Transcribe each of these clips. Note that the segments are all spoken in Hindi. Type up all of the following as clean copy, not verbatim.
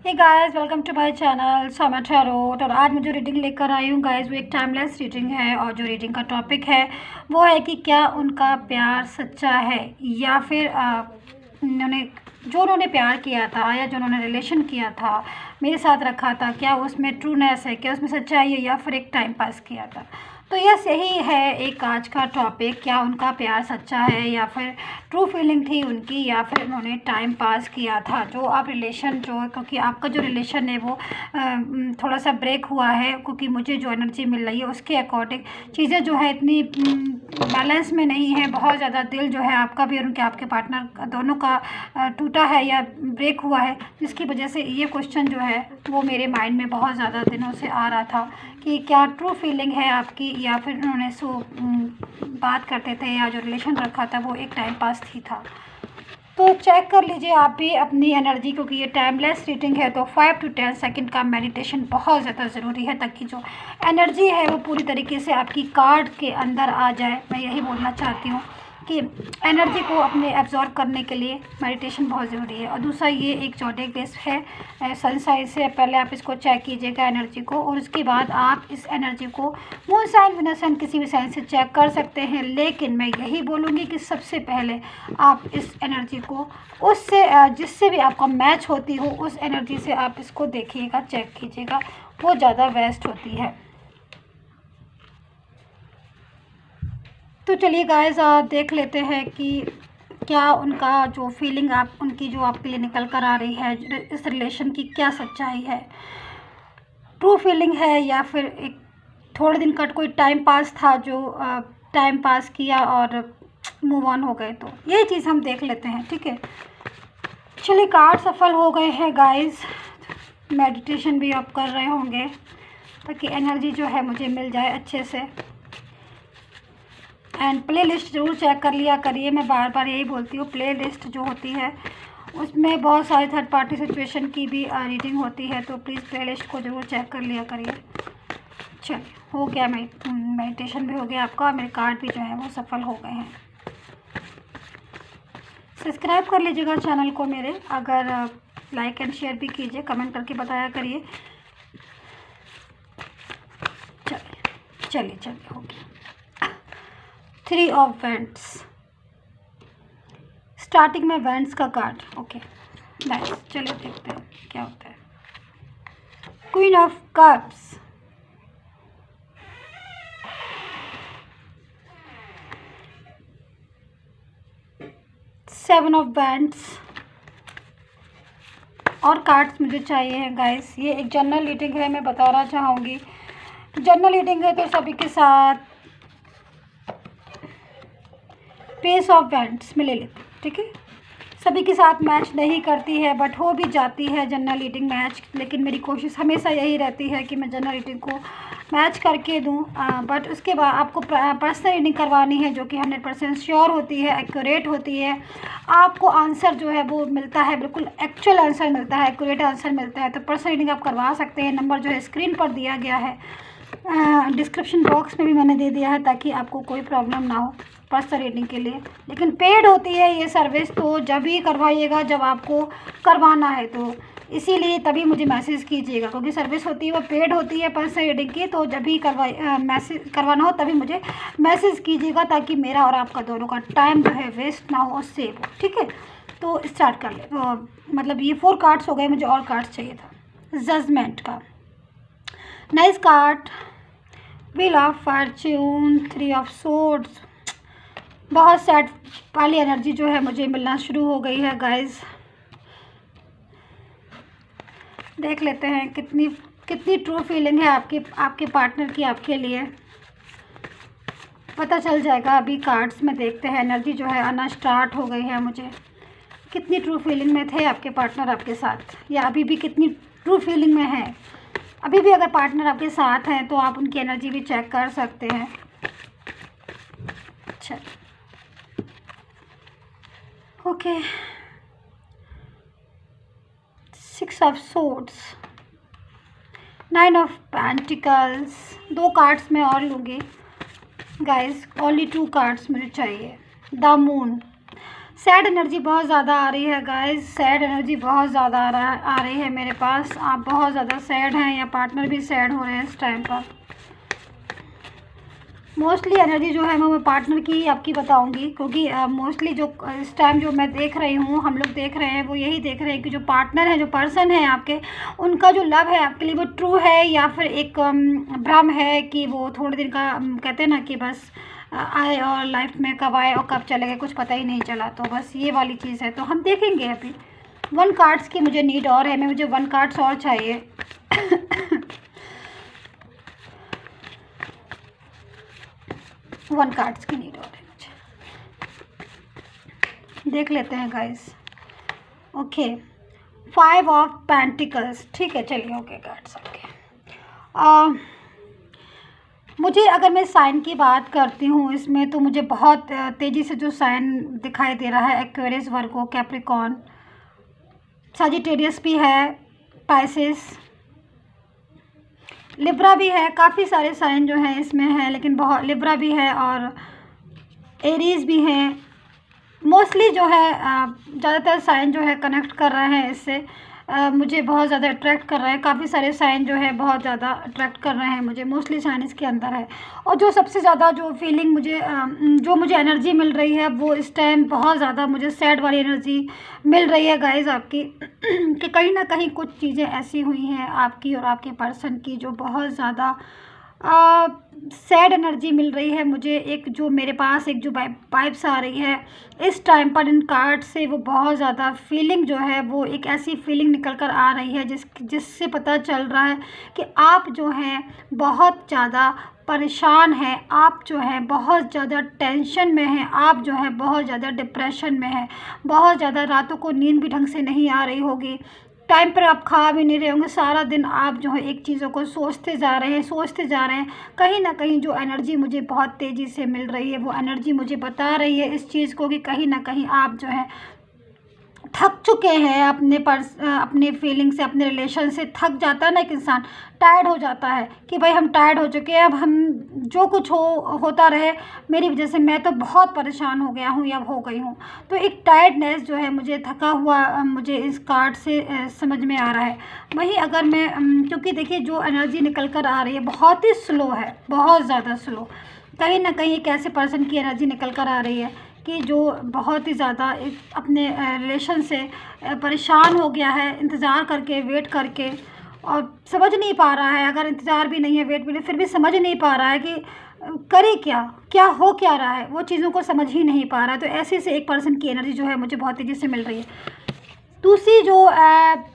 Hey guys, welcome to my channel Soma tarot. और आज मैं जो रीडिंग लेकर आई हूँ गाइस, वो एक टाइमलेस रीडिंग है। और जो रीडिंग का टॉपिक है वो है कि क्या उनका प्यार सच्चा है या फिर उन्होंने प्यार किया था या जो उन्होंने रिलेशन किया था, मेरे साथ रखा था, क्या उसमें ट्रूनेस है, क्या उसमें सच्चाई है या फिर एक टाइम पास किया था। तो यस, यही है एक आज का टॉपिक। क्या उनका प्यार सच्चा है या फिर ट्रू फीलिंग थी उनकी, या फिर उन्होंने टाइम पास किया था। जो आप रिलेशन क्योंकि आपका जो रिलेशन है वो थोड़ा सा ब्रेक हुआ है, क्योंकि मुझे जो एनर्जी मिल रही है उसके अकॉर्डिंग चीज़ें जो है इतनी बैलेंस में नहीं है। बहुत ज़्यादा दिल जो है आपका भी और उनके आपके पार्टनर दोनों का टूटा है या ब्रेक हुआ है, जिसकी वजह से ये क्वेश्चन जो है वो मेरे माइंड में बहुत ज़्यादा दिनों से आ रहा था कि क्या ट्रू फीलिंग है आपकी, या फिर उन्होंने बात करते थे या जो रिलेशन रखा था वो एक टाइम पास थी था। तो चेक कर लीजिए आप भी अपनी एनर्जी, क्योंकि ये टाइमलेस रीडिंग है। तो 5 to 10 सेकंड का मेडिटेशन बहुत ज़्यादा ज़रूरी है, ताकि जो एनर्जी है वो पूरी तरीके से आपकी कार्ड के अंदर आ जाए। मैं यही बोलना चाहती हूँ कि एनर्जी को अपने एब्जॉर्ब करने के लिए मेडिटेशन बहुत ज़रूरी है। और दूसरा, ये एक जोडिएक बेस है सन साइन से। पहले आप इसको चेक कीजिएगा एनर्जी को, और उसके बाद आप इस एनर्जी को मून साइन, विनर साइन, किसी भी साइन से चेक कर सकते हैं। लेकिन मैं यही बोलूँगी कि सबसे पहले आप इस एनर्जी को उससे जिससे भी आपका मैच होती हो उस एनर्जी से आप इसको देखिएगा, चेक कीजिएगा, वो ज़्यादा बेस्ट होती है। तो चलिए गाइस, देख लेते हैं कि क्या उनका जो फीलिंग उनकी जो आपके लिए निकल कर आ रही है, इस रिलेशन की क्या सच्चाई है। ट्रू फीलिंग है या फिर एक थोड़े दिन का कोई टाइम पास था जो टाइम पास किया और मूव ऑन हो गए। तो यही चीज़ हम देख लेते हैं, ठीक है। चलिए, कार्ड सफल हो गए हैं गाइस। मेडिटेशन भी आप कर रहे होंगे ताकि एनर्जी जो है मुझे मिल जाए अच्छे से। एंड प्ले लिस्ट ज़रूर चेक कर लिया करिए। मैं बार बार यही बोलती हूँ, प्ले लिस्ट जो होती है उसमें बहुत सारी थर्ड पार्टी सिचुएशन की भी रीडिंग होती है, तो प्लीज़ प्ले लिस्ट को ज़रूर चेक कर लिया करिए। चलिए, हो गया, मेडिटेशन भी हो गया आपका, और मेरे कार्ड भी जो है वो सफल हो गए हैं। सब्सक्राइब कर लीजिएगा चैनल को मेरे, अगर लाइक एंड शेयर भी कीजिए, कमेंट करके बताया करिए। चलिए चलिए, हो गया। 3 ऑफ वेंट्स, स्टार्टिंग में वेंट्स का कार्ड। ओके नाइस, चलिए देखते हैं क्या होता है। Queen of cups, 7 of vents, और कार्ड्स मुझे चाहिए हैं गाइस। ये एक जनरल रीडिंग है, मैं बताना चाहूँगी जनरल रीडिंग है तो सभी के साथ पेस ऑफ वेंट्स में ले लेते हैं, ठीक है। सभी के साथ मैच नहीं करती है, बट हो भी जाती है जनरल रीडिंग मैच। लेकिन मेरी कोशिश हमेशा यही रहती है कि मैं जनरल रीडिंग को मैच करके दूं। बट उसके बाद आपको पर्सनल रीडिंग करवानी है, जो कि 100% श्योर होती है, एक्यूरेट होती है। आपको आंसर जो है वो मिलता है, बिल्कुल एक्चुअल आंसर मिलता है, एक्यूरेट आंसर मिलता है। तो पर्सनल रीडिंग आप करवा सकते हैं। नंबर जो है स्क्रीन पर दिया गया है, डिस्क्रिप्शन बॉक्स में भी मैंने दे दिया है, ताकि आपको कोई प्रॉब्लम ना हो पर्सनल रीडिंग के लिए। लेकिन पेड होती है ये सर्विस, तो जब भी करवाइएगा जब आपको करवाना है, तो इसीलिए तभी मुझे मैसेज कीजिएगा, क्योंकि सर्विस होती है वो पेड होती है पर्सनल रीडिंग की। तो जब भी मैसेज करवाना हो तभी मुझे मैसेज कीजिएगा, ताकि मेरा और आपका दोनों का टाइम जो है वेस्ट ना हो और सेव हो, ठीक है। तो स्टार्ट कर ले। मतलब ये 4 कार्ड्स हो गए, मुझे और कार्ड्स चाहिए था। जजमेंट का nice card, wheel of Fortune, 3 of swords. बहुत सैड वाली एनर्जी जो है मुझे मिलना शुरू हो गई है गाइस। देख लेते हैं कितनी ट्रू फीलिंग है आपके पार्टनर की आपके लिए, पता चल जाएगा अभी कार्ड्स में। देखते हैं, एनर्जी जो है आना स्टार्ट हो गई है मुझे। कितनी ट्रू फीलिंग में थे आपके पार्टनर आपके साथ, या अभी भी कितनी ट्रू फीलिंग में है। अभी भी अगर पार्टनर आपके साथ हैं तो आप उनकी एनर्जी भी चेक कर सकते हैं। अच्छा, okay. 6 of swords, 9 of pentacles. 2 cards मैं और लूँगी गाइस, ओनली 2 कार्ड्स मुझे चाहिए। द मून, सैड एनर्जी बहुत ज़्यादा आ रही है गाइस, सैड एनर्जी बहुत ज़्यादा आ रही है मेरे पास। आप बहुत ज़्यादा सैड हैं या पार्टनर भी सैड हो रहे हैं इस टाइम पर। मोस्टली एनर्जी जो है मैं पार्टनर की आपकी बताऊंगी, क्योंकि मोस्टली जो इस टाइम जो मैं देख रही हूँ, हम लोग देख रहे हैं, वो यही देख रहे हैं कि जो पार्टनर है, जो पर्सन है आपके, उनका जो लव है आपके लिए वो ट्रू है या फिर एक भ्रम है कि वो थोड़े दिन का कहते हैं ना कि बस आए और लाइफ में कब आए और कब चले गए कुछ पता ही नहीं चला। तो बस ये वाली चीज़ है, तो हम देखेंगे अभी। 1 कार्ड्स की मुझे नीड और है, मुझे 1 कार्ड्स और चाहिए। 1 कार्ड्स की नीड और है मुझे, देख लेते हैं गाइस। ओके, 5 ऑफ पेंटिकल्स, ठीक है, चलिए। Okay cards, okay. मुझे अगर मैं साइन की बात करती हूँ इसमें, तो मुझे बहुत तेज़ी से जो साइन दिखाई दे रहा है, एक्वेरियस, वर्गो, कैप्रिकॉर्न, सजिटेरियस भी है, पाइसेस, लिब्रा भी है। काफ़ी सारे साइन जो हैं इसमें हैं, लेकिन बहुत लिब्रा भी है और एरीज भी हैं। मोस्टली जो है ज़्यादातर साइन जो है कनेक्ट कर रहे हैं इससे, मुझे बहुत ज़्यादा अट्रैक्ट कर रहे हैं। काफ़ी सारे साइन जो है बहुत ज़्यादा अट्रैक्ट कर रहे हैं मुझे, मोस्टली साइन इसके अंदर है। और जो सबसे ज़्यादा जो फीलिंग मुझे जो मुझे एनर्जी मिल रही है, वो इस टाइम बहुत ज़्यादा मुझे सैड वाली एनर्जी मिल रही है गाइज़ आपकी। कि कहीं ना कहीं कुछ चीज़ें ऐसी हुई हैं आपकी और आपके पर्सन की जो बहुत ज़्यादा सैड एनर्जी मिल रही है मुझे। एक जो मेरे पास एक जो वाइब्स आ रही है इस टाइम पर इन कार्ड से, वो बहुत ज़्यादा फीलिंग जो है, वो एक ऐसी फीलिंग निकल कर आ रही है जिससे पता चल रहा है कि आप जो हैं बहुत ज़्यादा परेशान हैं, आप जो है बहुत ज़्यादा टेंशन में हैं, आप जो है बहुत ज़्यादा डिप्रेशन में हैं, बहुत ज़्यादा रातों को नींद भी ढंग से नहीं आ रही होगी, टाइम पर आप खा भी नहीं रहे होंगे, सारा दिन आप जो है एक चीज़ों को सोचते जा रहे हैं। कहीं ना कहीं जो एनर्जी मुझे बहुत तेज़ी से मिल रही है, वो एनर्जी मुझे बता रही है इस चीज़ को कि कहीं ना कहीं आप जो है थक चुके हैं अपने फीलिंग से, अपने रिलेशन से। थक जाता है ना एक इंसान, टायर्ड हो जाता है कि भाई हम टायर्ड हो चुके हैं, अब हम जो कुछ होता रहे मेरी वजह से, मैं तो बहुत परेशान हो गया हूँ या हो गई हूँ। तो एक टायर्डनेस जो है, मुझे थका हुआ मुझे इस कार्ड से समझ में आ रहा है। वहीं अगर मैं क्योंकि देखिए जो एनर्जी निकल कर आ रही है बहुत ही स्लो है, बहुत ज़्यादा स्लो। कहीं ना कहीं एक ऐसे पर्सन की एनर्जी निकल कर आ रही है कि जो बहुत ही ज़्यादा अपने रिलेशन से परेशान हो गया है, इंतज़ार करके, वेट करके, और समझ नहीं पा रहा है। अगर इंतज़ार भी नहीं है, वेट भी नहीं, फिर भी समझ नहीं पा रहा है कि करे क्या हो क्या रहा है, वो चीज़ों को समझ ही नहीं पा रहा है। तो ऐसे से एक पर्सन की एनर्जी जो है मुझे बहुत तेज़ी से मिल रही है। दूसरी जो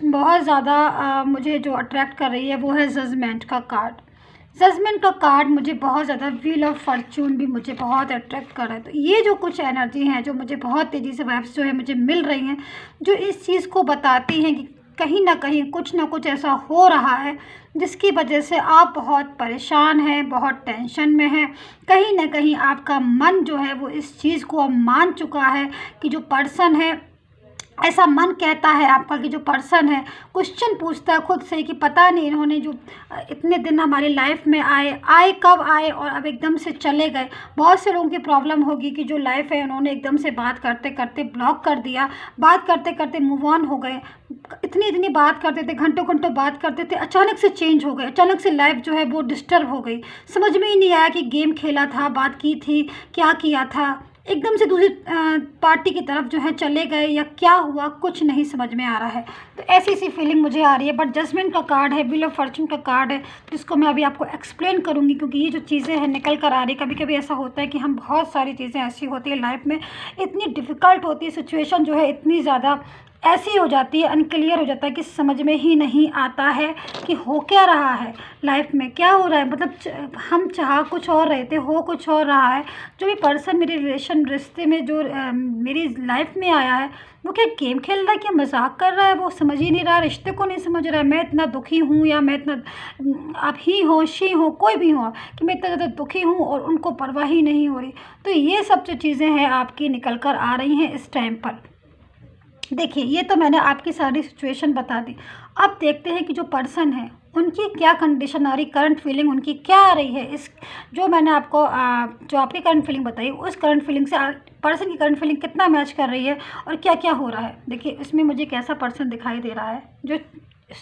बहुत ज़्यादा मुझे जो अट्रैक्ट कर रही है, वो है जजमेंट का कार्ड। जजमेंट का कार्ड मुझे बहुत ज़्यादा, व्हील ऑफ फॉर्च्यून भी मुझे बहुत अट्रैक्ट कर रहा है। तो ये जो कुछ एनर्जी हैं जो मुझे बहुत तेज़ी से वाइब्स जो है मुझे मिल रही हैं, जो इस चीज़ को बताती हैं कि कहीं ना कुछ ऐसा हो रहा है जिसकी वजह से आप बहुत परेशान हैं, बहुत टेंशन में हैं। कहीं ना कहीं आपका मन जो है वो इस चीज़ को अब मान चुका है कि जो पर्सन है, ऐसा मन कहता है आपका कि जो पर्सन है क्वेश्चन पूछता है खुद से कि पता नहीं इन्होंने जो इतने दिन हमारी लाइफ में आए कब आए और अब एकदम से चले गए। बहुत से लोगों की प्रॉब्लम होगी कि जो लाइफ है उन्होंने एकदम से बात करते करते ब्लॉक कर दिया, बात करते करते मूव ऑन हो गए। इतनी बात करते थे, घंटों घंटों बात करते थे, अचानक से चेंज हो गए, अचानक से लाइफ जो है वो डिस्टर्ब हो गई। समझ में ही नहीं आया कि गेम खेला था, बात की थी, क्या किया था, एकदम से दूसरी पार्टी की तरफ जो है चले गए या क्या हुआ, कुछ नहीं समझ में आ रहा है। तो ऐसी सी फीलिंग मुझे आ रही है। बट जजमेंट का कार्ड है, व्हील ऑफ फॉर्च्यून का कार्ड है, जिसको मैं अभी आपको एक्सप्लेन करूंगी, क्योंकि ये जो चीज़ें हैं निकल कर आ रही है। कभी कभी ऐसा होता है कि हम बहुत सारी चीज़ें ऐसी होती है लाइफ में, इतनी डिफ़िकल्ट होती है सिचुएशन जो है, इतनी ज़्यादा ऐसी हो जाती है, अनक्लियर हो जाता है कि समझ में ही नहीं आता है कि हो क्या रहा है लाइफ में, क्या हो रहा है। मतलब हम चाह कुछ और रहे थे, हो कुछ और रहा है। जो भी पर्सन मेरे रिश्ते में जो मेरी लाइफ में आया है, वो क्या गेम खेल रहा है, क्या मजाक कर रहा है, वो समझ ही नहीं रहा, रिश्ते को नहीं समझ रहा है। मैं इतना दुखी हूँ या मैं इतना, आप ही हो, शी हो, कोई भी हो, कि मैं इतना ज़्यादा दुखी हूँ और उनको परवाह ही नहीं हो रही। तो ये सब जो चीज़ें हैं आपकी निकल कर आ रही हैं इस टाइम पर। देखिए, ये तो मैंने आपकी सारी सिचुएशन बता दी। अब देखते हैं कि जो पर्सन है उनकी क्या कंडीशन आ रही, करंट फीलिंग उनकी क्या आ रही है। इस जो मैंने आपको जो आपकी करंट फीलिंग बताई, उस करंट फीलिंग से पर्सन की करंट फीलिंग कितना मैच कर रही है और क्या क्या हो रहा है। देखिए, इसमें मुझे एक ऐसा पर्सन दिखाई दे रहा है जो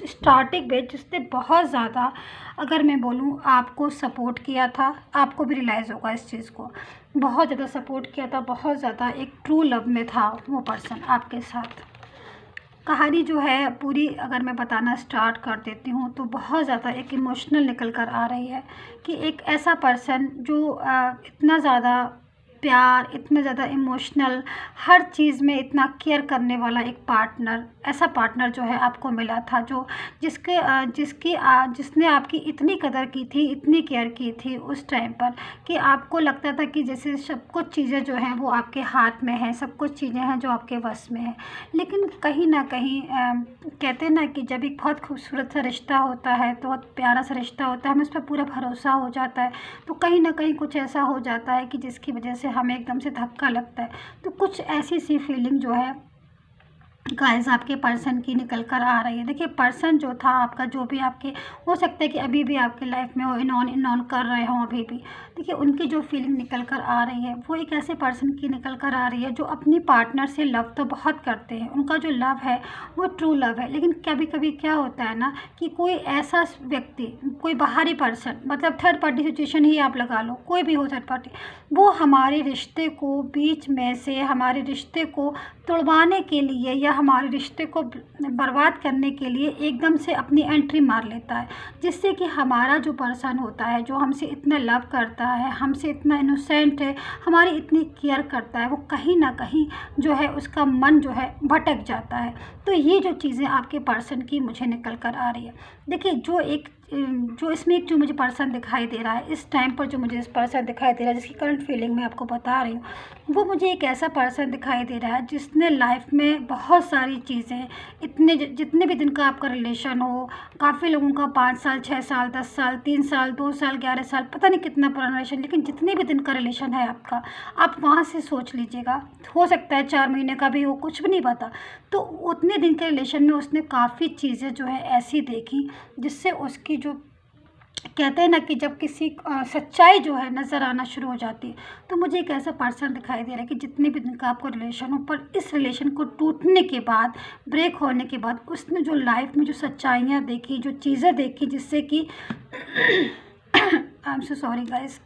स्टार्टिंग में जिसने बहुत ज़्यादा, अगर मैं बोलूँ, आपको सपोर्ट किया था। आपको भी रियलाइज़ होगा इस चीज़ को, बहुत ज़्यादा सपोर्ट किया था, बहुत ज़्यादा एक ट्रू लव में था वो पर्सन आपके साथ। कहानी जो है पूरी अगर मैं बताना स्टार्ट कर देती हूँ तो बहुत ज़्यादा एक इमोशनल निकल कर आ रही है कि एक ऐसा पर्सन जो इतना ज़्यादा प्यार, इतना ज़्यादा इमोशनल, हर चीज़ में इतना केयर करने वाला एक पार्टनर, ऐसा पार्टनर जो है आपको मिला था, जो जिसने आपकी इतनी कदर की थी, इतनी केयर की थी उस टाइम पर कि आपको लगता था कि जैसे सब कुछ चीज़ें जो हैं वो आपके हाथ में हैं, सब कुछ चीज़ें हैं जो आपके वश में हैं। लेकिन कहीं ना कहीं कहते हैं ना कि जब एक बहुत खूबसूरत सा रिश्ता होता है, तो बहुत प्यारा सा रिश्ता होता है, हमें उस पर पूरा भरोसा हो जाता है, तो कहीं ना कहीं कुछ ऐसा हो जाता है कि जिसकी वजह से हमें एकदम से धक्का लगता है। तो कुछ ऐसी सी फीलिंग जो है गाइस आपके पर्सन की निकल कर आ रही है। देखिए, पर्सन जो था आपका, जो भी आपके, हो सकता है कि अभी भी आपके लाइफ में हो, इन ऑन कर रहे हों अभी भी। देखिए, उनकी जो फीलिंग निकल कर आ रही है वो एक ऐसे पर्सन की निकल कर आ रही है जो अपनी पार्टनर से लव तो बहुत करते हैं, उनका जो लव है वो ट्रू लव है। लेकिन कभी कभी क्या होता है ना कि कोई ऐसा व्यक्ति, कोई बाहरी पर्सन, मतलब थर्ड पार्टी सिचुएशन ही आप लगा लो, कोई भी हो थर्ड पार्टी, वो हमारे रिश्ते को बीच में से, हमारे रिश्ते को तोड़वाने के लिए या हमारे रिश्ते को बर्बाद करने के लिए एकदम से अपनी एंट्री मार लेता है, जिससे कि हमारा जो पर्सन होता है, जो हमसे इतना लव करता है, हमसे इतना इनोसेंट है, हमारी इतनी केयर करता है, वो कहीं ना कहीं जो है उसका मन जो है भटक जाता है। तो ये जो चीज़ें आपके पर्सन की मुझे निकल कर आ रही है। देखिए, जो इसमें एक जो मुझे पर्सन दिखाई दे रहा है इस टाइम पर, जो मुझे इस पर्सन दिखाई दे रहा है जिसकी करंट फीलिंग मैं आपको बता रही हूँ, वो मुझे एक ऐसा पर्सन दिखाई दे रहा है जिसने लाइफ में बहुत सारी चीज़ें, जितने भी दिन का आपका रिलेशन हो, काफ़ी लोगों का 5 साल, 6 साल, 10 साल, 3 साल, 2 साल, 11 साल, पता नहीं कितना पुराना रिलेशन, लेकिन जितने भी दिन का रिलेशन है आपका, आप वहाँ से सोच लीजिएगा, हो सकता है 4 महीने का भी हो, कुछ भी नहीं पता। तो उतने दिन के रिलेशन में उसने काफ़ी चीज़ें जो है ऐसी देखी जिससे उसकी जो, कहते हैं ना कि जब किसी सच्चाई जो है नज़र आना शुरू हो जाती है, तो मुझे एक ऐसा पर्सन दिखाई दे रहा है कि जितने भी दिन का आपको रिलेशन हो, पर इस रिलेशन को टूटने के बाद, ब्रेक होने के बाद, उसने जो लाइफ में जो सच्चाइयाँ देखी, जो चीज़ें देखी, जिससे कि I am so sorry guys,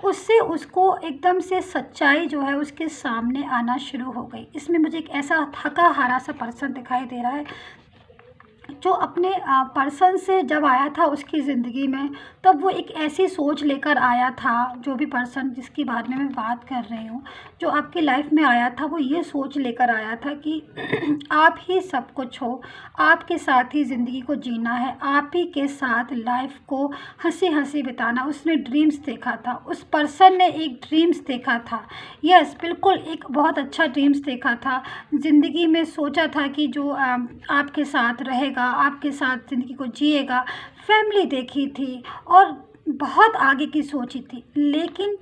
उससे उसको एकदम से सच्चाई जो है उसके सामने आना शुरू हो गई। इसमें मुझे एक ऐसा थका हारा सा पर्सन दिखाई दे रहा है जो अपने पर्सन से जब आया था उसकी ज़िंदगी में, तब वो एक ऐसी सोच लेकर आया था, जो भी पर्सन जिसकी बारे में मैं बात कर रही हूँ, जो आपकी लाइफ में आया था, वो ये सोच लेकर आया था कि आप ही सब कुछ हो, आपके साथ ही ज़िंदगी को जीना है, आप ही के साथ लाइफ को हंसी हंसी बिताना। उसने ड्रीम्स देखा था, उस पर्सन ने एक ड्रीम्स देखा था, यस बिल्कुल एक बहुत अच्छा ड्रीम्स देखा था। ज़िंदगी में सोचा था कि जो आपके साथ रहेगा, आपके साथ ज़िंदगी को जिएगा, फैमिली देखी थी और बहुत आगे की सोची थी। लेकिन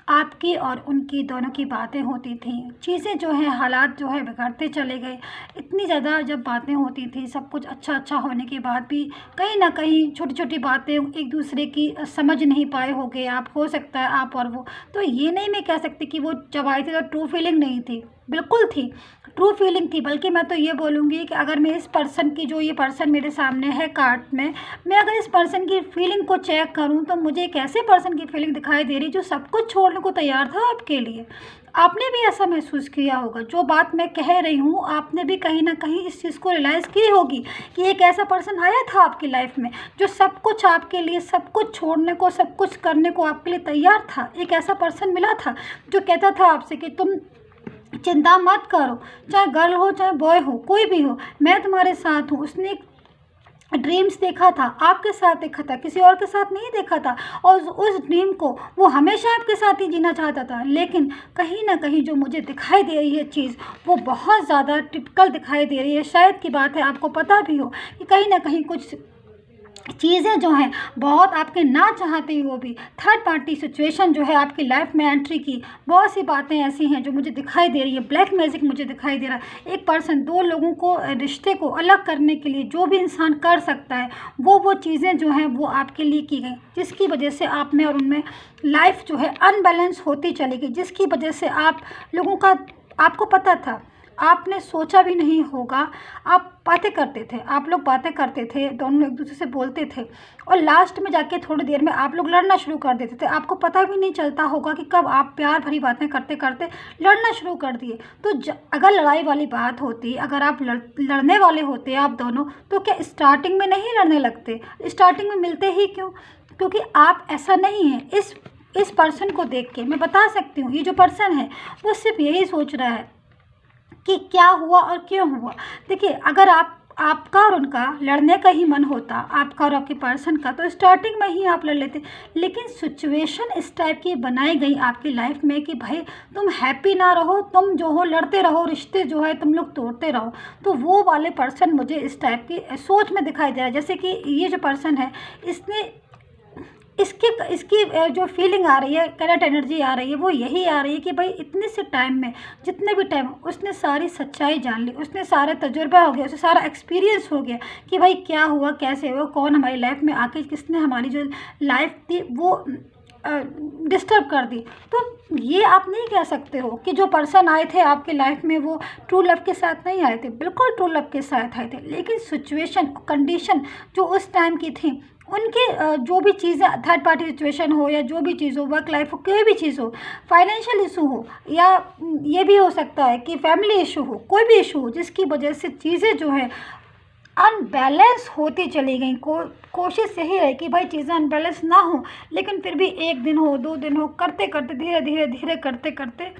आपकी और उनकी दोनों की बातें होती थी, चीज़ें जो हैं, हालात जो है बिगड़ते चले गए। इतनी ज़्यादा जब बातें होती थी, सब कुछ अच्छा अच्छा होने के बाद भी कहीं ना कहीं छोटी छोटी बातें एक दूसरे की समझ नहीं पाए होगे आप, हो सकता है आप और वो। तो ये नहीं मैं कह सकती कि वो जब आई थी तो ट्रू फीलिंग नहीं थी, बिल्कुल थी, ट्रू फीलिंग थी। बल्कि मैं तो ये बोलूँगी कि अगर मैं इस पर्सन की, जो ये पर्सन मेरे सामने है कार्ड में, मैं अगर इस पर्सन की फीलिंग को चेक करूँ तो मुझे एक ऐसे पर्सन की फीलिंग दिखाई दे रही जो सब कुछ छोड़ने को तैयार था आपके लिए। आपने भी ऐसा महसूस किया होगा, जो बात मैं कह रही हूँ आपने भी कहीं ना कहीं इस चीज़ को रियलाइज़ की होगी कि एक ऐसा पर्सन आया था आपकी लाइफ में जो सब कुछ आपके लिए, सब कुछ छोड़ने को, सब कुछ करने को आपके लिए तैयार था। एक ऐसा पर्सन मिला था जो कहता था आपसे कि तुम चिंता मत करो, चाहे गर्ल हो चाहे बॉय हो, कोई भी हो, मैं तुम्हारे साथ हूँ। उसने एक ड्रीम्स देखा था, आपके साथ देखा था, किसी और के साथ नहीं देखा था, और उस ड्रीम को वो हमेशा आपके साथ ही जीना चाहता था। लेकिन कहीं ना कहीं जो मुझे दिखाई दे रही है चीज़, वो बहुत ज़्यादा टिपिकल दिखाई दे रही है। शायद की बात है, आपको पता भी हो कि कहीं ना कहीं कुछ चीज़ें जो हैं बहुत आपके ना चाहते हुए भी थर्ड पार्टी सिचुएशन जो है आपकी लाइफ में एंट्री की, बहुत सी बातें ऐसी हैं जो मुझे दिखाई दे रही है। ब्लैक मैजिक मुझे दिखाई दे रहा है। एक पर्सन, दो लोगों को, रिश्ते को अलग करने के लिए जो भी इंसान कर सकता है वो चीज़ें जो हैं वो आपके लिए की गई, जिसकी वजह से आप में और उनमें लाइफ जो है अनबैलेंस होती चली गई, जिसकी वजह से आप लोगों का, आपको पता था, आपने सोचा भी नहीं होगा, आप बातें करते थे, आप लोग बातें करते थे, दोनों एक दूसरे से बोलते थे और लास्ट में जाके थोड़ी देर में आप लोग लड़ना शुरू कर देते थे। आपको पता भी नहीं चलता होगा कि कब आप प्यार भरी बातें करते करते लड़ना शुरू कर दिए। तो अगर लड़ाई वाली बात होती, अगर आप लड़ने वाले होते आप दोनों, तो क्या स्टार्टिंग में नहीं लड़ने लगते? स्टार्टिंग में मिलते ही क्यों? क्योंकि आप ऐसा नहीं है। इस पर्सन को देख के मैं बता सकती हूँ, ये जो पर्सन है वो सिर्फ यही सोच रहा है कि क्या हुआ और क्यों हुआ। देखिए, अगर आपका और उनका लड़ने का ही मन होता, आपका और आपके पर्सन का, तो स्टार्टिंग में ही आप लड़ लेते। लेकिन सिचुएशन इस टाइप की बनाई गई आपकी लाइफ में कि भाई तुम हैप्पी ना रहो, तुम जो हो लड़ते रहो, रिश्ते जो है तुम लोग तोड़ते रहो। तो वो वाले पर्सन मुझे इस टाइप की सोच में दिखाई दे रहा है। जैसे कि ये जो पर्सन है, इसने इसकी जो फीलिंग आ रही है, करंट एनर्जी आ रही है, वो यही आ रही है कि भाई इतने से टाइम में, जितने भी टाइम, उसने सारी सच्चाई जान ली, उसने सारा तजुर्बा हो गया, उसे सारा एक्सपीरियंस हो गया कि भाई क्या हुआ, कैसे हुआ, कौन हमारी लाइफ में आके किसने हमारी जो लाइफ थी वो डिस्टर्ब कर दी। तो ये आप नहीं कह सकते हो कि जो पर्सन आए थे आपके लाइफ में वो ट्रू लव के साथ नहीं आए थे। बिल्कुल ट्रू लव के साथ आए थे, लेकिन सिचुएशन, कंडीशन जो उस टाइम की थी, उनके जो भी चीज़ें, थर्ड पार्टी सिचुएशन हो या जो भी चीज़ हो, वर्क लाइफ हो, कोई भी चीज़ हो, फाइनेंशियल इशू हो, या ये भी हो सकता है कि फैमिली इशू हो, कोई भी इशू हो, जिसकी वजह से चीज़ें जो है अनबैलेंस होती चली गई। कोशिश यही है कि भाई चीज़ें अनबैलेंस ना हो, लेकिन फिर भी एक दिन हो, 2 दिन हो, करते करते धीरे धीरे धीरे करते करते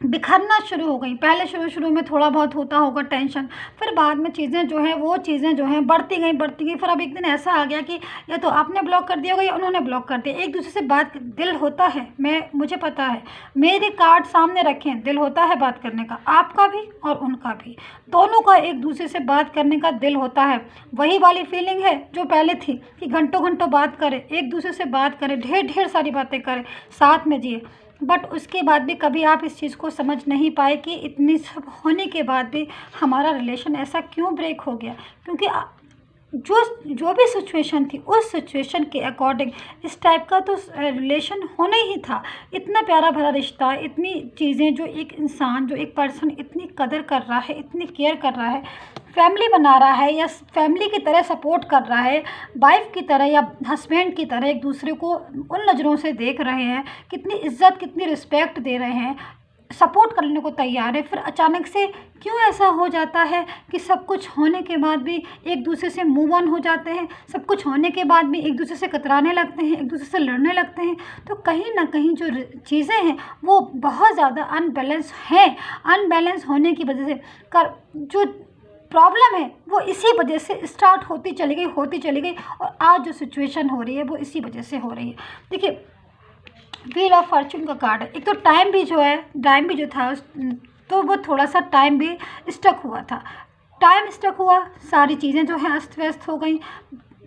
बिखरना शुरू हो गई। पहले शुरू में थोड़ा बहुत होता होगा टेंशन, फिर बाद में चीज़ें जो हैं वो चीज़ें जो हैं बढ़ती गई। फिर अब एक दिन ऐसा आ गया कि या तो आपने ब्लॉक कर दिया होगा या उन्होंने ब्लॉक कर दिया। एक दूसरे से बात, दिल होता है, मुझे पता है, मेरे कार्ड सामने रखें, दिल होता है बात करने का, आपका भी और उनका भी, दोनों का एक दूसरे से बात करने का दिल होता है। वही वाली फीलिंग है जो पहले थी कि घंटों घंटों बात करें, एक दूसरे से बात करें, ढेर सारी बातें करें, साथ में जिए। बट उसके बाद भी कभी आप इस चीज़ को समझ नहीं पाए कि इतनी सब होने के बाद भी हमारा रिलेशन ऐसा क्यों ब्रेक हो गया। क्योंकि जो भी सिचुएशन थी, उस सिचुएशन के अकॉर्डिंग इस टाइप का तो रिलेशन होना ही था। इतना प्यारा भरा रिश्ता, इतनी चीज़ें, जो एक इंसान, जो एक पर्सन इतनी कदर कर रहा है, इतनी केयर कर रहा है, फैमिली बना रहा है या फैमिली की तरह सपोर्ट कर रहा है, वाइफ की तरह या हस्बैंड की तरह एक दूसरे को उन नज़रों से देख रहे हैं, कितनी इज्जत, कितनी रिस्पेक्ट दे रहे हैं, सपोर्ट करने को तैयार है। फिर अचानक से क्यों ऐसा हो जाता है कि सब कुछ होने के बाद भी एक दूसरे से मूव ऑन हो जाते हैं, सब कुछ होने के बाद भी एक दूसरे से कतराने लगते हैं, एक दूसरे से लड़ने लगते हैं। तो कहीं ना कहीं जो चीज़ें हैं वो बहुत ज़्यादा अनबैलेंस हैं। अनबैलेंस होने की वजह से जो प्रॉब्लम है वो इसी वजह से स्टार्ट होती चली गई और आज जो सिचुएशन हो रही है वो इसी वजह से हो रही है। देखिए, व्हील ऑफ फॉर्चून का कार्ड है। एक तो टाइम भी जो था तो वो थोड़ा सा टाइम भी स्टक हुआ था। टाइम स्टक हुआ, सारी चीज़ें जो हैं अस्त व्यस्त हो गई,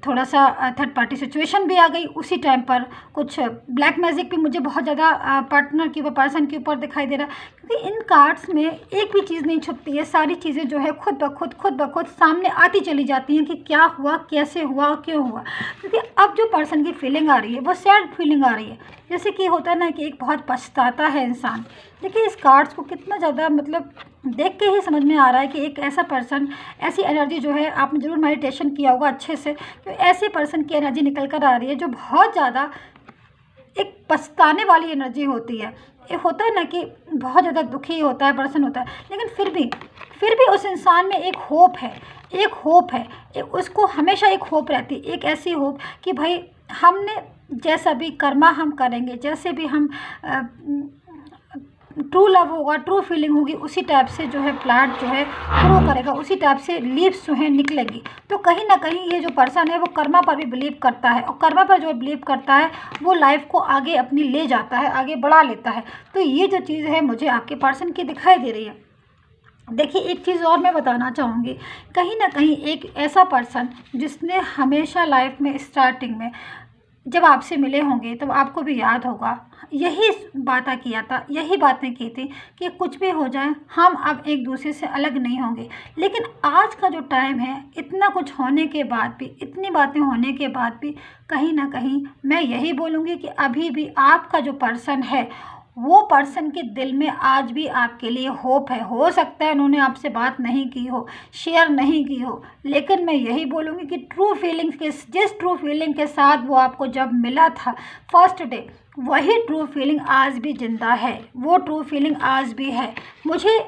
थोड़ा सा थर्ड पार्टी सिचुएशन भी आ गई उसी टाइम पर। कुछ ब्लैक मैजिक भी मुझे बहुत ज़्यादा पार्टनर के ऊपर, पर्सन के ऊपर दिखाई दे रहा है। क्योंकि इन कार्ड्स में एक भी चीज़ नहीं छुपती है, सारी चीज़ें जो है खुद ब खुद सामने आती चली जाती हैं कि क्या हुआ, कैसे हुआ और क्यों हुआ। क्योंकि अब जो पर्सन की फीलिंग आ रही है वो सैड फीलिंग आ रही है। जैसे कि होता है ना कि एक बहुत पछताता है इंसान। देखिए, इस कार्ड्स को कितना ज़्यादा मतलब देख के ही समझ में आ रहा है कि एक ऐसा पर्सन, ऐसी एनर्जी जो है, आपने ज़रूर मेडिटेशन किया होगा अच्छे से, तो ऐसे पर्सन की एनर्जी निकल कर आ रही है जो बहुत ज़्यादा एक पछताने वाली एनर्जी होती है। एक होता है ना कि बहुत ज़्यादा दुखी होता है पर्सन, होता है, लेकिन फिर भी उस इंसान में एक होप है, उसको हमेशा एक होप रहती है, एक ऐसी होप कि भाई हमने जैसा भी कर्मा हम करेंगे, जैसे भी हम ट्रू लव होगा, ट्रू फीलिंग होगी, उसी टाइप से जो है प्लांट जो है ग्रो करेगा, उसी टाइप से लीव्स जो है निकलेगी। तो कहीं ना कहीं ये जो पर्सन है वो कर्मा पर भी बिलीव करता है, और कर्मा पर जो बिलीव करता है वो लाइफ को आगे अपनी ले जाता है, आगे बढ़ा लेता है। तो ये जो चीज़ है मुझे आपके पर्सन की दिखाई दे रही है। देखिए, एक चीज़ और मैं बताना चाहूँगी, कहीं न कहीं एक ऐसा पर्सन जिसने हमेशा लाइफ में स्टार्टिंग में जब आपसे मिले होंगे तब आपको भी याद होगा, यही बातें किया था, यही बातें की थी कि कुछ भी हो जाए हम अब एक दूसरे से अलग नहीं होंगे। लेकिन आज का जो टाइम है, इतना कुछ होने के बाद भी, इतनी बातें होने के बाद भी, कहीं न कहीं मैं यही बोलूँगी कि अभी भी आपका जो पर्सन है, वो पर्सन के दिल में आज भी आपके लिए होप है। हो सकता है उन्होंने आपसे बात नहीं की हो, शेयर नहीं की हो, लेकिन मैं यही बोलूँगी कि ट्रू फीलिंग्स के जिस ट्रू फीलिंग के साथ वो आपको जब मिला था फर्स्ट डे, वही ट्रू फीलिंग आज भी ज़िंदा है, वो ट्रू फीलिंग आज भी है। मुझे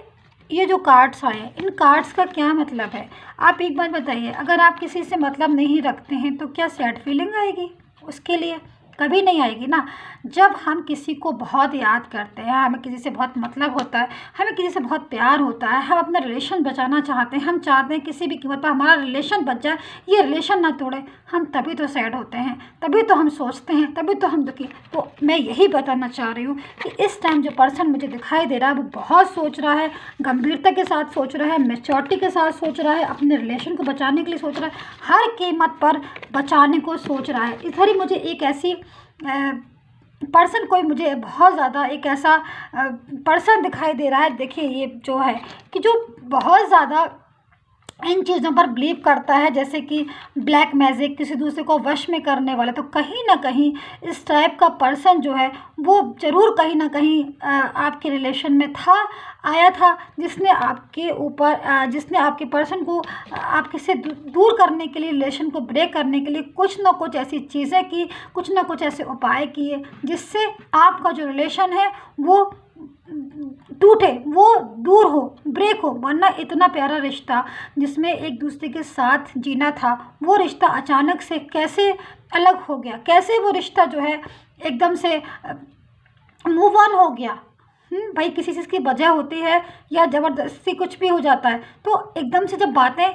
ये जो कार्ड्स आए हैं, इन कार्ड्स का क्या मतलब है? आप एक बात बताइए, अगर आप किसी से मतलब नहीं रखते हैं तो क्या सैड फीलिंग आएगी उसके लिए? कभी नहीं आएगी ना। जब हम किसी को बहुत याद करते हैं, हमें किसी से बहुत मतलब होता है, हमें किसी से बहुत प्यार होता है, हम अपना रिलेशन बचाना चाहते हैं, हम चाहते हैं किसी भी कीमत पर हमारा रिलेशन बच जाए, ये रिलेशन ना तोड़े, हम तभी तो सैड होते हैं, तभी तो हम सोचते हैं, तभी तो हम दुखी। तो मैं यही बताना चाह रही हूँ कि इस टाइम जो पर्सन मुझे दिखाई दे रहा है वो बहुत सोच रहा है, गंभीरता के साथ सोच रहा है, मैच्योरिटी के साथ सोच रहा है, अपने रिलेशन को बचाने के लिए सोच रहा है, हर कीमत पर बचाने को सोच रहा है। इधर ही मुझे एक ऐसी पर्सन कोई मुझे बहुत ज़्यादा एक ऐसा पर्सन दिखाई दे रहा है। देखिए, ये जो है कि जो बहुत ज़्यादा इन चीज़ों पर बिलीव करता है, जैसे कि ब्लैक मैजिक, किसी दूसरे को वश में करने वाला। तो कहीं ना कहीं इस टाइप का पर्सन जो है वो ज़रूर कहीं ना कहीं आपके रिलेशन में था, आया था, जिसने आपके ऊपर जिसने आपके पर्सन को आपके से दूर करने के लिए, रिलेशन को ब्रेक करने के लिए कुछ ना कुछ ऐसी चीज़ें की, कुछ ना कुछ ऐसे उपाय किए जिससे आपका जो रिलेशन है वो टूटे, वो दूर हो, ब्रेक हो। वरना इतना प्यारा रिश्ता जिसमें एक दूसरे के साथ जीना था, वो रिश्ता अचानक से कैसे अलग हो गया, कैसे वो रिश्ता जो है एकदम से मूव ऑन हो गया। भाई, किसी चीज़ की वजह होती है या ज़बरदस्ती कुछ भी हो जाता है, तो एकदम से जब बातें,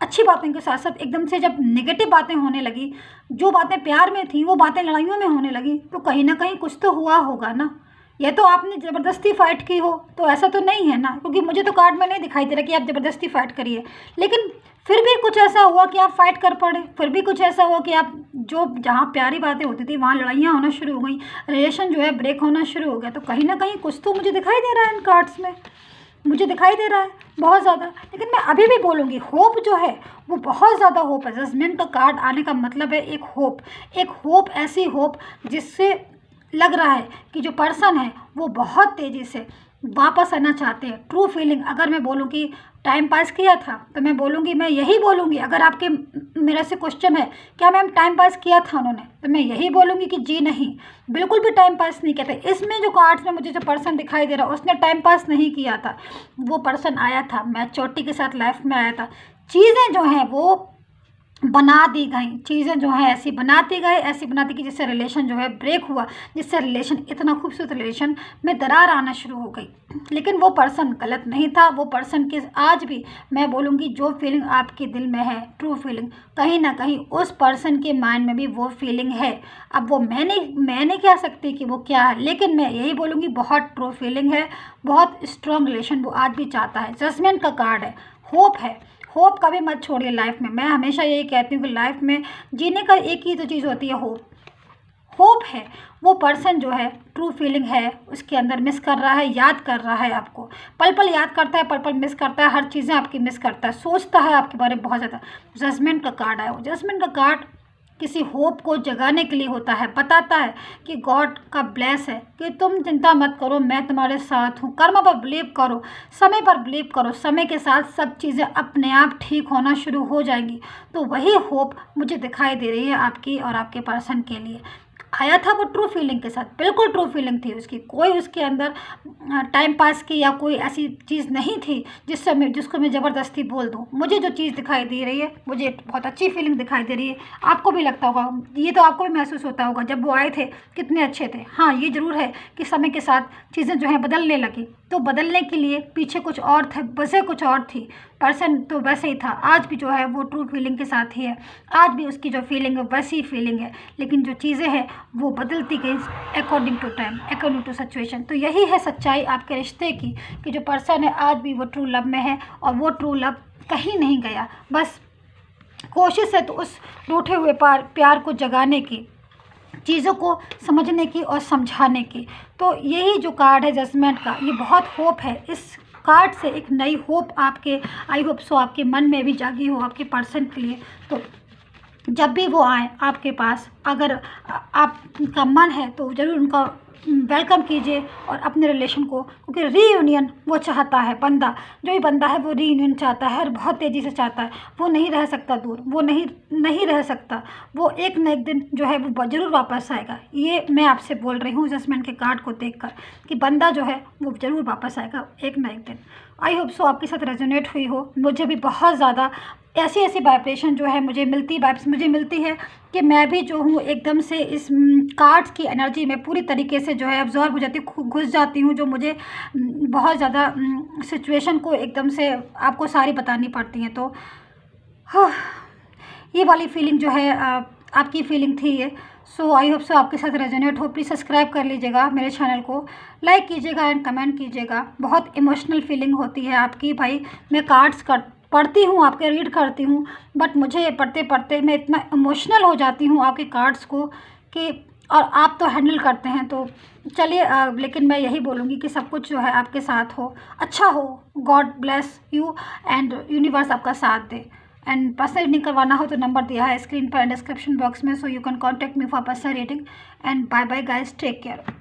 अच्छी बातें के साथ साथ एकदम से जब नेगेटिव बातें होने लगी, जो बातें प्यार में थी वो बातें लड़ाइयों में होने लगी, तो कहीं ना कहीं कुछ तो हुआ होगा ना। ये तो आपने ज़बरदस्ती फ़ाइट की हो तो ऐसा तो नहीं है ना, क्योंकि मुझे तो कार्ड में नहीं दिखाई दे रहा कि आप ज़बरदस्ती फ़ाइट करिए। लेकिन फिर भी कुछ ऐसा हुआ कि आप फ़ाइट कर पड़े, फिर भी कुछ ऐसा हुआ कि आप जो जहाँ प्यारी बातें होती थी वहाँ लड़ाइयाँ होना शुरू हो गई, रिलेशन जो है ब्रेक होना शुरू हो गया। तो कहीं ना कहीं कुछ तो मुझे दिखाई दे रहा है इन कार्ड्स में, मुझे दिखाई दे रहा है बहुत ज़्यादा। लेकिन मैं अभी भी बोलूँगी, होप जो है वो बहुत ज़्यादा होप है। जजमेंट का कार्ड आने का मतलब है एक होप, एक होप, ऐसी होप जिससे लग रहा है कि जो पर्सन है वो बहुत तेज़ी से वापस आना चाहते हैं। ट्रू फीलिंग, अगर मैं बोलूँ कि टाइम पास किया था तो मैं बोलूँगी, मैं यही बोलूँगी। अगर आपके मेरे से क्वेश्चन है क्या मैम टाइम पास किया था उन्होंने, तो मैं यही बोलूँगी कि जी नहीं, बिल्कुल भी टाइम पास नहीं किया था। इसमें जो कार्ड्स में मुझे जो पर्सन दिखाई दे रहा है उसने टाइम पास नहीं किया था, वो पर्सन आया था, मैच्योरिटी के साथ लाइफ में आया था। चीज़ें जो हैं वो बना दी गई, चीज़ें जो हैं ऐसी बनाती गई, ऐसी बनाती कि जिससे रिलेशन जो है ब्रेक हुआ, जिससे रिलेशन, इतना खूबसूरत रिलेशन में दरार आना शुरू हो गई। लेकिन वो पर्सन गलत नहीं था, वो पर्सन के आज भी मैं बोलूँगी जो फीलिंग आपके दिल में है, ट्रू फीलिंग, कहीं ना कहीं उस पर्सन के माइंड में भी वो फीलिंग है। अब वो मैं नहीं कह सकती कि वो क्या है, लेकिन मैं यही बोलूँगी बहुत ट्रू फीलिंग है, बहुत स्ट्रॉन्ग रिलेशन वो आज भी चाहता है। जजमेंट का कार्ड है, होप है, होप कभी मत छोड़िए लाइफ में। मैं हमेशा यही कहती हूँ कि लाइफ में जीने का एक ही तो चीज़ होती है, होप। होप है, वो पर्सन जो है ट्रू फीलिंग है उसके अंदर, मिस कर रहा है, याद कर रहा है आपको, पल पल याद करता है, पल पल मिस करता है, हर चीज़ें आपकी मिस करता है, सोचता है आपके बारे में बहुत ज़्यादा। जजमेंट का कार्ड है, वो जजमेंट का कार्ड किसी होप को जगाने के लिए होता है, बताता है कि गॉड का ब्लेस है कि तुम चिंता मत करो, मैं तुम्हारे साथ हूँ, कर्म पर बिलीव करो, समय पर बिलीव करो, समय के साथ सब चीज़ें अपने आप ठीक होना शुरू हो जाएंगी। तो वही होप मुझे दिखाई दे रही है आपकी और आपके पर्सन के लिए। आया था वो ट्रू फीलिंग के साथ, बिल्कुल ट्रू फीलिंग थी उसकी, कोई उसके अंदर टाइम पास की या कोई ऐसी चीज़ नहीं थी जिसको मैं ज़बरदस्ती बोल दूँ। मुझे जो चीज़ दिखाई दे रही है, मुझे बहुत अच्छी फीलिंग दिखाई दे रही है। आपको भी लगता होगा, ये तो आपको भी महसूस होता होगा जब वो आए थे कितने अच्छे थे। हाँ, ये ज़रूर है कि समय के साथ चीज़ें जो हैं बदलने लगी, तो बदलने के लिए पीछे कुछ और थे, वजह कुछ और थी। पर्सन तो वैसे ही था, आज भी जो है वो ट्रू फीलिंग के साथ ही है, आज भी उसकी जो फीलिंग है वैसी फीलिंग है। लेकिन जो चीज़ें हैं वो बदलती गई according to time, according to situation. तो यही है सच्चाई आपके रिश्ते की, कि जो पर्सन है आज भी वो ट्रू लव में है और वो ट्रू लव कहीं नहीं गया। बस कोशिश है तो उस रूठे हुए प्यार को जगाने की, चीज़ों को समझने की और समझाने की। तो यही जो कार्ड है जजमेंट का, ये बहुत होप है। इस कार्ड से एक नई होप आपके, आई होप सो, आपके मन में भी जागी हो आपके पर्सन के लिए। तो जब भी वो आए आपके पास, अगर आपका मन है तो ज़रूर उनका वेलकम कीजिए और अपने रिलेशन को, क्योंकि रीयूनियन वो चाहता है बंदा, जो भी बंदा है वो रीयूनियन चाहता है और बहुत तेज़ी से चाहता है। वो नहीं रह सकता दूर, वो नहीं रह सकता, वो एक न एक दिन जो है वो ज़रूर वापस आएगा। ये मैं आपसे बोल रही हूँ जजमेंट के कार्ड को देखकर, कि बंदा जो है वो ज़रूर वापस आएगा एक न एक दिन। आई होप सो आपके साथ रेजोनेट हुई हो। मुझे भी बहुत ज़्यादा ऐसी वाइब्रेशन जो है वाइब्स मुझे मिलती है कि मैं भी जो हूँ एकदम से इस कार्ड्स की एनर्जी में पूरी तरीके से जो है अब्जॉर्ब हो जाती हूँ, घुस जाती हूँ, जो मुझे बहुत ज़्यादा सिचुएशन को एकदम से आपको सारी बतानी पड़ती हैं। तो ये वाली फीलिंग जो है आपकी फीलिंग थी ये। सो आई होप सो आपके साथ रेजोनेट हो। प्लीज़ सब्सक्राइब कर लीजिएगा मेरे चैनल को, लाइक कीजिएगा एंड कमेंट कीजिएगा। बहुत इमोशनल फीलिंग होती है आपकी भाई। मैं कार्ड्स पढ़ती हूँ, आपके रीड करती हूँ, बट मुझे पढ़ते पढ़ते मैं इतना इमोशनल हो जाती हूँ आपके कार्ड्स को कि, और आप तो हैंडल करते हैं। तो चलिए, लेकिन मैं यही बोलूँगी कि सब कुछ जो है आपके साथ हो, अच्छा हो। God bless you and universe आपका साथ दे। एंड पर्सनल रीडिंग करवाना हो तो नंबर दिया है स्क्रीन पर एंड डिस्क्रिप्शन बॉक्स में, so you can contact me for personal reading. And bye bye guys, take care.